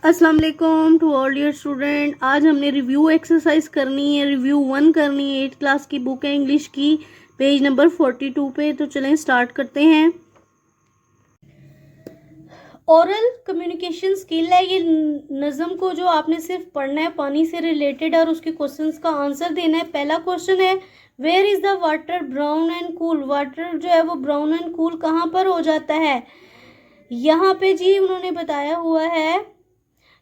अस्सलाम वालेकुम to all dear student. आज हमने रिव्यू एक्सरसाइज करनी है, रिव्यू 1 करनी है। 8th क्लास की बुक है इंग्लिश की, पेज नंबर 42 पे। तो चलें स्टार्ट करते हैं। ओरल कम्युनिकेशन स्किल है ये नज़म को जो आपने सिर्फ पढ़ना है, पानी से रिलेटेड, और उसके क्वेश्चंस का आंसर देना है। पहला क्वेश्चन है, where is the water brown and cool. Water जो है वो ब्राउन एंड कूल कहाँ पर हो जाता है? यहाँ पे जी उन्होंने बताया हुआ है,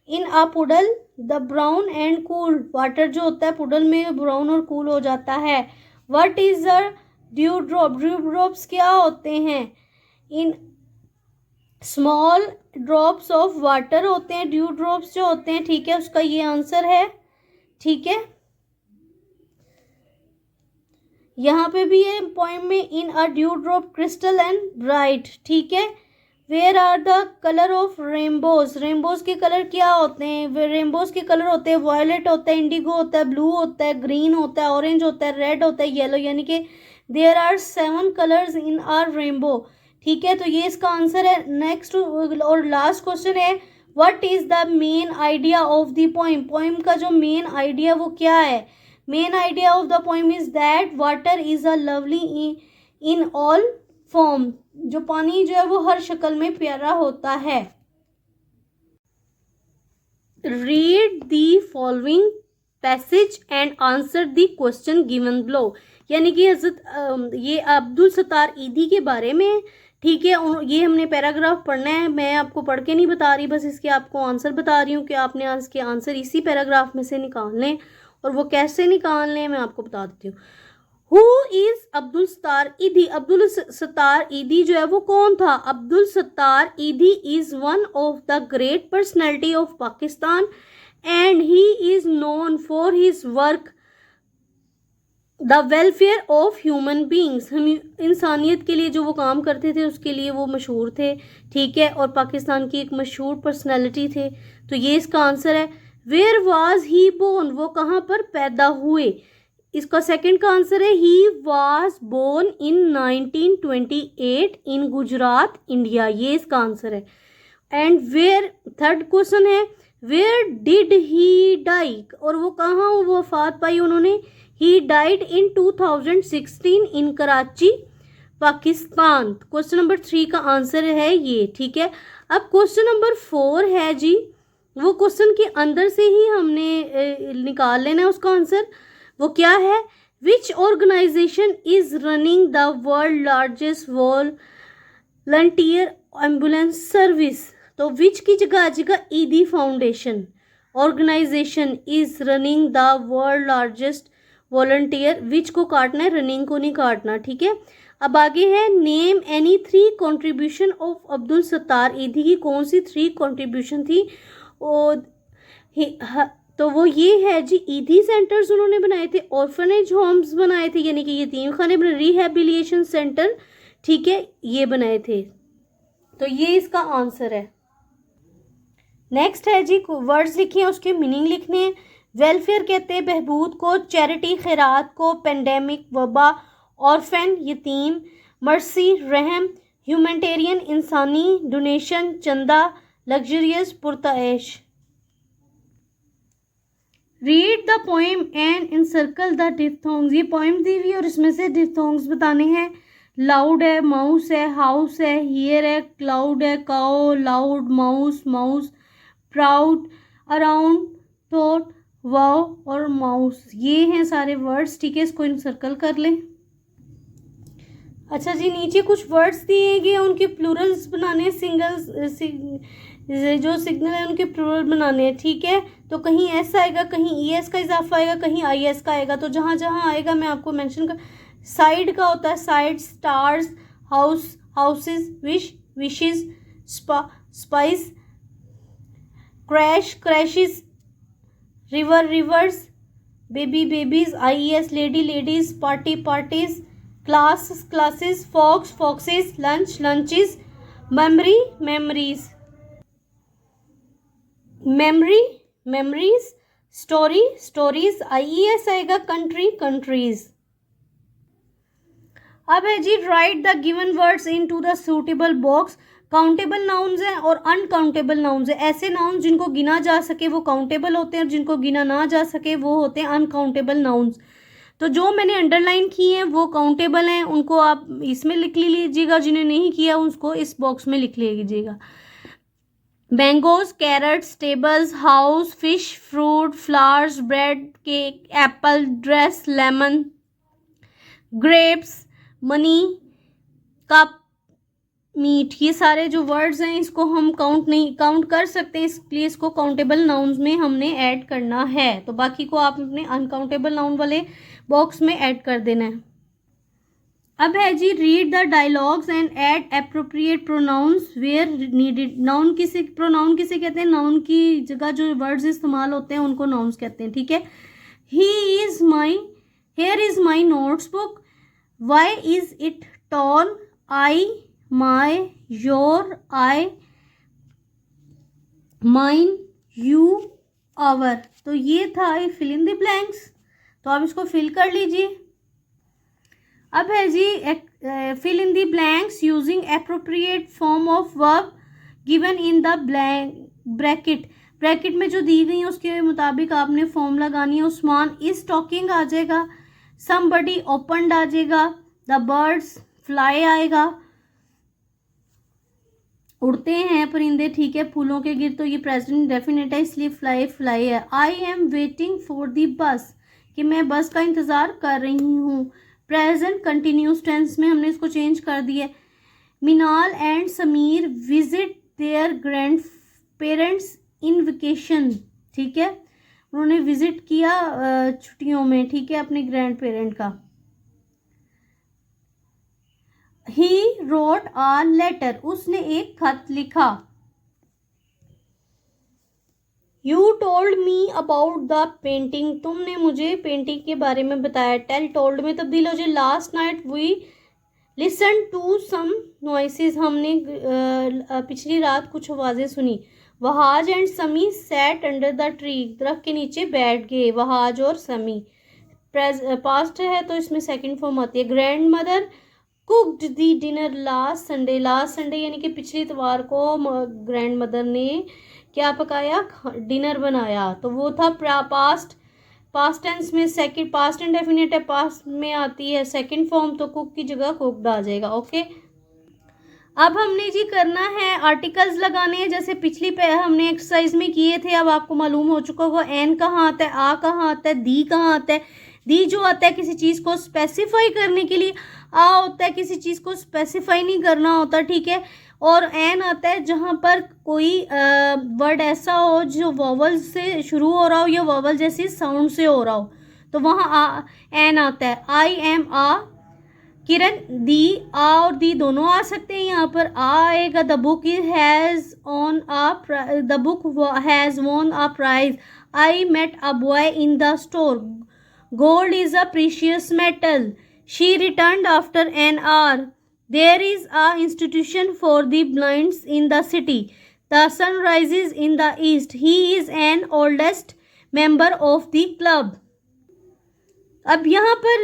in a puddle the brown and cool. Water जो होता है पुडल में ब्राउन और कूल हो जाता है। What is the dew drop. Due drops क्या होते हैं? In small drops of water होते हैं ड्यू ड्रॉप्स जो होते हैं। ठीक है, उसका ये आंसर है। ठीक है, यहाँ पे भी है पॉइंट में, in a dew drop crystal and bright. ठीक है, where are the colour of rainbows. Rainbows के कलर क्या होते हैं? रेनबोज के कलर होते हैं वायलेट होता है, इंडिगो होता है, ब्लू होता है, ग्रीन होता है, ऑरेंज होता है, रेड होता है, येलो। यानी कि there are 7 colours in our rainbow. ठीक है, तो ये इसका आंसर है। नेक्स्ट और लास्ट क्वेश्चन है, what is the main idea of the poem. Poem का जो मेन आइडिया वो क्या है? Main idea of the poem is that water is a lovely in all form. जो पानी जो है वो हर शक्ल में प्यारा होता है। Read the following passage and answer the question given below. यानी कि हजरत ये अब्दुल सत्तार ईदी के बारे में। ठीक है, ये हमने पैराग्राफ पढ़ना है। मैं आपको पढ़ के नहीं बता रही, बस इसके आपको आंसर बता रही हूँ कि आपने इसके आंसर इसी पैराग्राफ में से निकालने, और वो कैसे निकालने मैं आपको बता देती हूँ। हु इज अब्दुल सत्तार ईदी। अब्दुल सत्तार ईदी जो है वो कौन था? अब्दुल सत्तार ईदी is one of the great personality of Pakistan and he is known for his work the welfare of human beings. हम इंसानियत के लिए जो वो काम करते थे उसके लिए वो मशहूर थे। ठीक है, और पाकिस्तान की एक मशहूर पर्सनैलिटी थे। तो ये इसका आंसर है। Where was he born. वो कहाँ पर पैदा हुए? इसका सेकंड का आंसर है, he was born in 1928 in Gujarat India. ये इसका आंसर है। एंड वेयर थर्ड क्वेश्चन है, वेयर डिड ही डाई। और वो कहाँ वो वफात पाई उन्होंने? He died in 2016 in Karachi Pakistan. Question number 3 का आंसर है ये। ठीक है, अब क्वेश्चन नंबर 4 है जी, वो क्वेश्चन के अंदर से ही हमने निकाल लेना है उसका आंसर। वो क्या है? Which organization is running the world largest volunteer ambulance service. तो विच की जगह Edhi foundation organization is running the world largest volunteer. Which को काटना है, रनिंग को नहीं काटना। ठीक है, अब आगे है, name any 3 contribution of Abdul Sattar ईदी की कौन सी 3 कॉन्ट्रीब्यूशन थी? और तो वो ये है जी, ईदी सेंटर्स उन्होंने बनाए थे, ऑर्फनेज होम्स बनाए थे यानी कि यतीम खाने, रिहेबिलिटेशन सेंटर। ठीक है, ये बनाए थे। तो ये इसका आंसर है। नेक्स्ट है जी, वर्ड्स लिखे हैं उसके मीनिंग लिखने हैं। वेलफेयर कहते हैं बहबूद को, चैरिटी खैरात को, पेंडेमिक वबा, ऑर्फन यतीम, मर्सी रहम, ह्यूमैनिटेरियन इंसानी, डोनेशन चंदा, लग्जरियस पुरताइश। Read the poem and encircle the diphthongs. ये पोएम दी हुई और इसमें से डिफ्थोंग्स बताने हैं। लाउड है, माउस है, हाउस है, हियर है, क्लाउड है, cow, loud, mouse, mouse, proud, around, thought, wow और माउस। ये हैं सारे वर्ड्स। ठीक है, इसको इनसर्कल कर लें। अच्छा जी, नीचे कुछ वर्ड्स दिए गए, उनके प्लूरल्स बनाने, सिंगल्स जो सिग्नल है उनके प्लूरल बनाने हैं। ठीक है, तो कहीं एस आएगा, कहीं ई एस का इजाफा आएगा, कहीं आई एस का आएगा। तो जहाँ जहाँ आएगा मैं आपको मेंशन कर। साइड का होता है side, stars, house, houses, wish, wishes, spice, crash, crashes, river, rivers, baby, babies, I S, lady, ladies, party, parties, class, classes, fox, foxes, lunch, lunches, memory, memories, memory, memories, story, stories, IES आएगा, country, countries. अब है जी, write the given words into the suitable box. Countable nouns हैं और uncountable nouns हैं। ऐसे nouns जिनको गिना जा सके वो काउंटेबल होते हैं और जिनको गिना ना जा सके वो होते हैं अनकाउंटेबल नाउन्स। तो जो मैंने अंडरलाइन किए हैं वो काउंटेबल हैं, उनको आप इसमें लिख लीजिएगा, जिन्हें नहीं किया उसको इस बॉक्स में लिख लीजिएगा। Mangoes, carrots, tables, house, fish, fruit, flowers, bread, cake, apple, dress, lemon, grapes, money, cup, meat, ये सारे जो वर्ड्स हैं इसको हम काउंट कर सकते हैं, इसलिए इसको काउंटेबल नाउन्स में हमने ऐड करना है। तो बाकी को आप अपने अनकाउंटेबल नाउन वाले बॉक्स में ऐड कर देना है। अब है जी read the dialogues and add appropriate pronouns where needed. Pronoun किसे कहते हैं? नाउन की जगह जो वर्ड्स इस्तेमाल होते हैं उनको नाउन्स कहते हैं, ठीक है। Here is my notes book, why is it torn, I, my, your, I, mine, you, our. तो ये था फिल इन द ब्लैंक्स, तो आप इसको फिल कर लीजिए। अब है जी fill in the blanks using appropriate form of verb given in the bracket. Bracket में जो दी गई है उसके मुताबिक आपने फॉर्म लगानी है। उस्मान इज टॉकिंग आ जाएगा, समबडी ओपनड आ जाएगा, द बर्ड्स फ्लाई आएगा, उड़ते हैं परिंदे, ठीक है, फूलों के गिर, तो ये प्रेजेंट डेफिनेट है इसलिए फ्लाई है। I am waiting for the bus, कि मैं बस का इंतज़ार कर रही हूँ। प्रेजेंट कंटिन्यूस टेंस में हमने इसको चेंज कर दिया। Minal and Sameer visit their grandparents in vacation, ठीक है, उन्होंने विजिट किया छुट्टियों में, ठीक है, अपने ग्रैंड पेरेंट का। He wrote a letter, उसने एक खत लिखा। You told me about the painting, तुमने मुझे पेंटिंग के बारे में बताया। Tell told में तब्दील हो जाए। Last night we listened to some noises, हमने पिछली रात कुछ आवाज़ें सुनी। वहाज एंड समी sat under the tree, दरख्त के नीचे बैठ गए वहाज और समी। पास्ट है तो इसमें सेकंड फॉर्म आती है। Grandmother cooked the dinner last Sunday, last Sunday यानी कि पिछले इतवार को ग्रैंड मदर ने क्या पकाया? डिनर बनाया। तो वो था पास्ट टेंस में सेकंड, पास्ट एंड डेफिनेट है, पास्ट में आती है सेकंड फॉर्म, तो कुक की जगह कुकड आ जाएगा। ओके, अब हमने जी करना है आर्टिकल्स लगाने हैं, जैसे पिछली पे हमने एक्सरसाइज में किए थे। अब आपको मालूम हो चुका होगा एन कहाँ आता है, आ कहाँ आता है, दी कहाँ आता है। दी जो आता है किसी चीज़ को स्पेसिफाई करने के लिए, आ होता है किसी चीज़ को स्पेसिफाई नहीं करना होता, ठीक है। और एन आता है जहाँ पर कोई वर्ड ऐसा हो जो वॉवल से शुरू हो रहा हो या वॉवल जैसी साउंड से हो रहा हो, तो वहाँ एन आता है। आई एम आ, किरण दी, आ और दी दोनों आ सकते हैं, यहाँ पर आ आएगा। The book has on the book has won a prize. I met a boy in the store. Gold is a precious metal. She returned after an hour. There is a institution for the blind in the city. The sun rises in the east. He is an oldest member of the club. अब यहाँ पर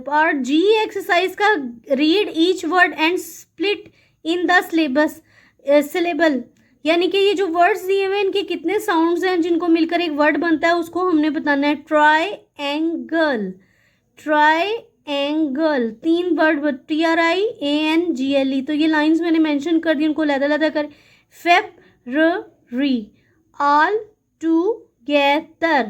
part जी exercise का read each word and split in the syllable, यानी कि ये जो words दिए हुए हैं इनके कितने साउंड्स हैं जिनको मिलकर एक वर्ड बनता है उसको हमने बताना है। ट्राई एंगल, 3 वर्ड TRIANGLE, तो ये लाइंस मैंने मेंशन कर दी, उनको लहदा कर। February, all together,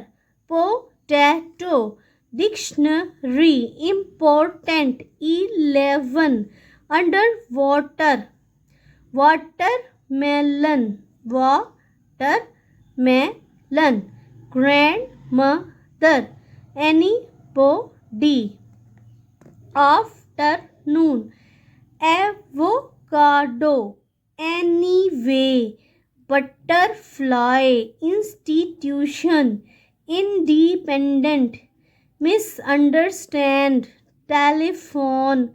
potato, dictionary, important, 11, under water, watermelon, grandmother, anybody, afternoon, avocado, anyway, butterfly, institution, independent, misunderstand, telephone,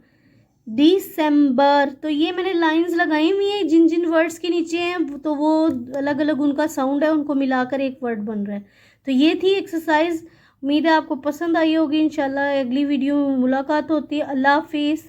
December. तो ये मैंने लाइंस लगाई हुई हैं, जिन जिन वर्ड्स के नीचे हैं तो वो अलग अलग उनका साउंड है, उनको मिलाकर एक वर्ड बन रहा है। तो ये थी एक्सरसाइज, उम्मीद है आपको पसंद आई होगी। इंशाल्लाह अगली वीडियो में मुलाकात होती है। अल्लाह हाफिज़।